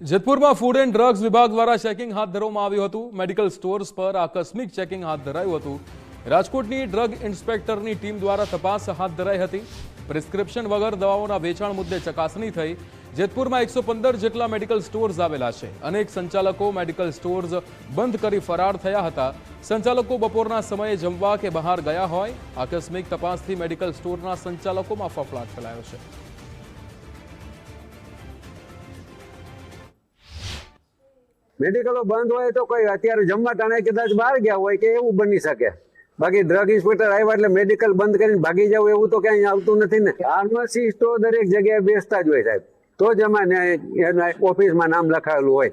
જેતપુરમાં food and drugs વિભાગ દ્વારા checking હાથ ધરવામાં આવ્યું હતું। મેડિકલ સ્ટોર્સ પર આકસ્મિક ચેકિંગ હાથ ધરાયું હતું। રાજકોટની ડ્રગ ઇન્સ્પેક્ટરની ટીમ દ્વારા તપાસ હાથ ધરાઈ હતી। પ્રિસ્ક્રિપ્શન વગર દવાઓના વેચાણ મુદ્દે ચકાસણી થઈ। જેતપુરમાં 115 જેટલા મેડિકલ સ્ટોર્સ આવેલા છે। અનેક સંચાલકો મેડિકલ સ્ટોર્સ બંધ કરી ફરાર થયા હતા। સંચાલકો બપોરના સમયે જમવા કે બહાર ગયા હોય। આકસ્મિક તપાસથી મેડિકલ સ્ટોરના સંચાલકોમાં ફફડાટ ફેલાયો છે। મેડિકલો બંધ હોય તો કોઈ અત્યારે જમવા ટાણે કદાચ બહાર ગયા હોય કે એવું બની શકે। બાકી ડ્રગ ઇન્સ્પેક્ટર આવ્યા એટલે મેડિકલ બંધ કરીને ભાગી જવું એવું તો ક્યાંય આવતું નથી ને। ફાર્મસિસ્ટ તો દરેક જગ્યાએ બેસતા જ હોય સાહેબ, તો જ એમાં એના ઓફિસમાં નામ લખાયેલું હોય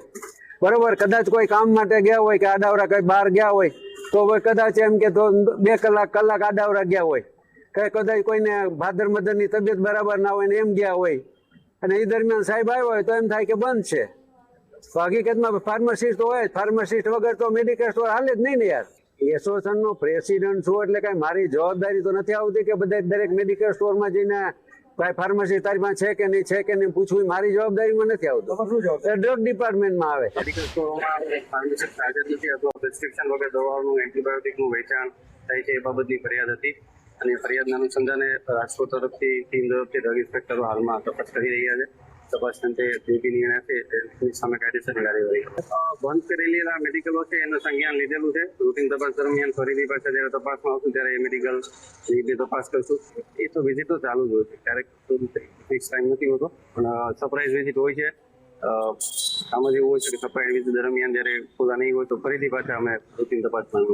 બરોબર। કદાચ કોઈ કામ માટે ગયા હોય કે આડાવરા કઈ બહાર ગયા હોય તો કદાચ એમ કે તો 2 કલાક આડાવરા ગયા હોય કે કદાચ કોઈને ભાદર મદરની તબિયત બરાબર ના હોય ને એમ ગયા હોય અને એ દરમિયાન સાહેબ આવ્યો હોય તો એમ થાય કે બંધ છે। તો હકીકતમાં ફાર્માસિસ્ટ હોય, ફાર્માસિસ્ટ વગર તો મેડિકલ સ્ટોર હાલે જ નહીં ને યાર। એસોસિએશન નો પ્રેસિડેન્ટ છું એટલે કઈ મારી જવાબદારી તો નથી આવતી કે બધા દરેક મેડિકલ સ્ટોરમાં જઈને ભાઈ ફાર્મસી તારી પાસે છે કે નહીં પૂછવું મારી જવાબદારીમાં નથી આવતું। ડ્રગ ડિપાર્ટમેન્ટમાં આવે। મેડિકલ સ્ટોરોમાં ફાર્માસિસ્ટ હાજર નથી અથવા પ્રિસ્ક્રિપ્શન વગર દવાઓનું એન્ટીબાયોટિકનું વેચાણ થાય છે એ બાબતની ફરિયાદ હતી અને ફરિયાદના અનુસંધાને રાજકોટ તરફથી ટીમ તરફથી ડ્રગ ઇન્સ્પેક્ટરો હાલમાં તપાસ કરી રહ્યા છે। તપાસ અંતે જે બી નિર્ણય છે તેની સામે કાયદેસરની કાર્યવાહી બંધ કરેલા મેડિકલો છે એનું સંજ્ઞાન લીધેલું છે। રૂટીન તપાસ દરમિયાન ફરીથી પાછા જ્યારે તપાસમાં આવશું ત્યારે એ મેડિકલની તપાસ કરશું। એ તો વિઝિટ તો ચાલુ જ હોય છે, ક્યારેક ફિક્સ ટાઈમ નથી હોતો પણ સરપ્રાઇઝ વિઝિટ હોય છે। આમાં એવું હોય છે કે સરપ્રાઇઝ વિઝિટ દરમિયાન જ્યારે ખુલ્લા નહીં હોય તો ફરીથી પાછા અમે રૂટીન તપાસમાં